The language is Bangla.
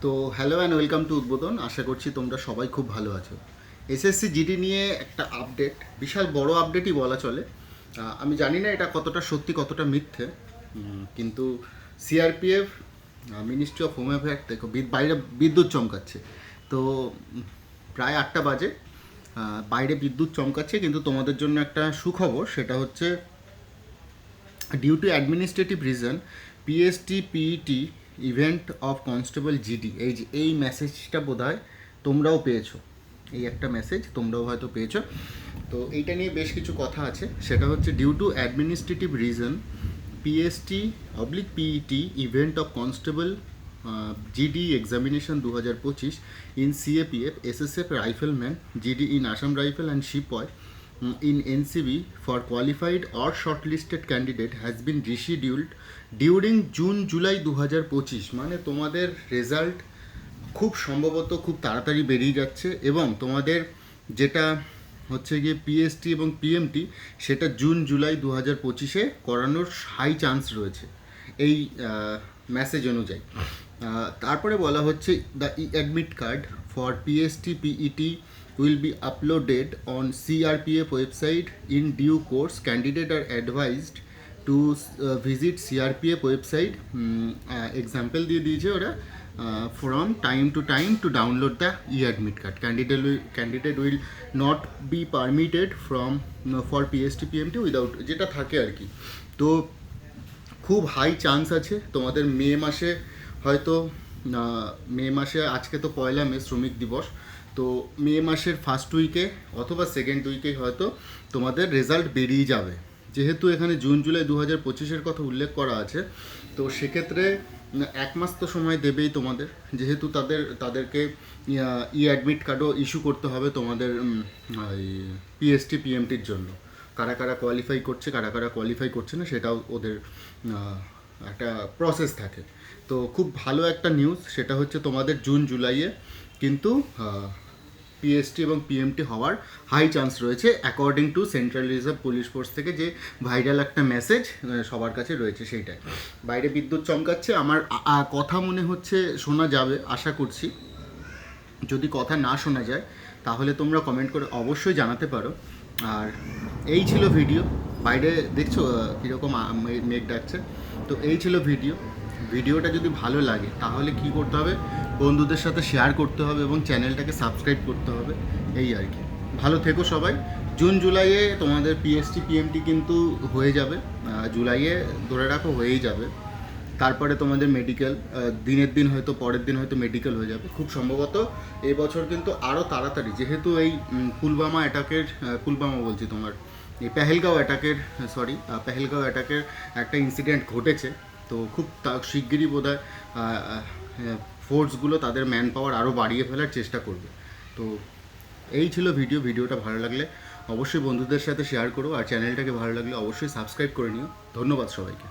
তো হ্যালো অ্যান্ড ওয়েলকাম টু উদ্বোধন। আশা করছি তোমরা সবাই খুব ভালো আছো। এসএসসি জিডি নিয়ে একটা আপডেট, বিশাল বড় আপডেটই বলা চলে। আমি জানি না এটা কতটা সত্যি কতটা মিথ্যে, কিন্তু CRPF, ministry of home affairs দেখো বাইরে বিদ্যুৎ চমকাচ্ছে। তো প্রায় 8টা বাজে, বাইরে বিদ্যুৎ চমকাচ্ছে, কিন্তু তোমাদের জন্য একটা সুখবর, সেটা হচ্ছে due to administrative reason PST PET event of constable GD, এই মেসেজটা বোধ হয় তোমরাও পেয়েছো। এই একটা মেসেজ তোমরাও হয়তো পেয়েছো। তো এইটা নিয়ে বেশ কিছু কথা আছে। সেটা হচ্ছে due to administrative reason PST oblique PET event of constable GD examination 2025 in CAPF SSF rifleman GD in Assam rifle and sepoy in NCB for qualified or shortlisted candidate has been rescheduled during June July 2025। মানে তোমাদের রেজাল্ট খুব সম্ভবত খুব তাড়াতাড়ি বেরিয়ে যাচ্ছে, এবং তোমাদের যেটা হচ্ছে গিয়ে পিএসটি এবং পিএমটি সেটা জুন জুলাই 2025-এ করানোর হাই চান্স রয়েছে এই মেসেজ অনুযায়ী। তারপরে বলা হচ্ছে the e admit card for PST PET will be uploaded on CRPF website in due course. Candidates are advised to visit CRPF website, example দিয়ে দিয়েছে ওরা, from time to time to download the e-admit card. Candidate will not be permitted from for PST PMT without, যেটা থাকে আর কি। তো খুব হাই চান্স আছে তোমাদের মে মাসে আজকে তো 1 মে শ্রমিক দিবস, তো মে মাসের ফার্স্ট উইকে অথবা সেকেন্ড উইকে হয়তো তোমাদের রেজাল্ট বেরিয়ে যাবে। যেহেতু এখানে জুন জুলাই 2025-এর কথা উল্লেখ করা আছে, তো সেক্ষেত্রে 1 মাস তো সময় দেবেই তোমাদের, যেহেতু তাদেরকে ই অ্যাডমিট কার্ডও ইস্যু করতে হবে তোমাদের পিএসটি পিএমটির জন্য। কারা কারা কোয়ালিফাই করছে, কারা কারা কোয়ালিফাই করছে না, সেটাও ওদের একটা প্রসেস থাকে। তো খুব ভালো একটা নিউজ, সেটা হচ্ছে তোমাদের জুন জুলাইয়ে কিন্তু পিএসটি এবং পিএমটি হওয়ার হাই চান্স রয়েছে, according to central reserve police force থেকে যে ভাইরাল একটা মেসেজ সবার কাছে রয়েছে সেইটাই। বাইরে বিদ্যুৎ চমকাচ্ছে, আমার কথা মনে হচ্ছে শোনা যাবে, আশা করছি। যদি কথা না শোনা যায় তাহলে তোমরা কমেন্ট করে অবশ্যই জানাতে পারো। আর এই ছিল ভিডিও। বাইরে দেখছো কীরকম মেঘ ডাকছে। তো এই ছিল ভিডিওটা যদি ভালো লাগে তাহলে কি করতে হবে, বন্ধুদের সাথে শেয়ার করতে হবে এবং চ্যানেলটাকে সাবস্ক্রাইব করতে হবে, এই আর কি। ভালো থেকো সবাই। জুন জুলাইয়ে তোমাদের পিএসটি পিএমটি কিন্তু হয়ে যাবে, জুলাইয়ে ধরে রাখো হয়েই যাবে। তারপরে তোমাদের মেডিকেল, দিনের দিন হয়তো পরের দিন হয়তো মেডিকেল হয়ে যাবে খুব সম্ভবত। এই বছর কিন্তু আরও তাড়াতাড়ি, যেহেতু এই পুলবামা বলছি তোমার এই পেহেলগাঁও অ্যাটাকের একটা ইনসিডেন্ট ঘটেছে। তো খুব শিগগিরই বোধহয় ফোর্সগুলো তাদের ম্যান পাওয়ার আরও বাড়িয়ে ফেলার চেষ্টা করবে। তো এই ছিল ভিডিওটা ভালো লাগলে অবশ্যই বন্ধুদের সাথে শেয়ার করো, আর চ্যানেলটাকে ভালো লাগলে অবশ্যই সাবস্ক্রাইব করে নিও। ধন্যবাদ সবাইকে।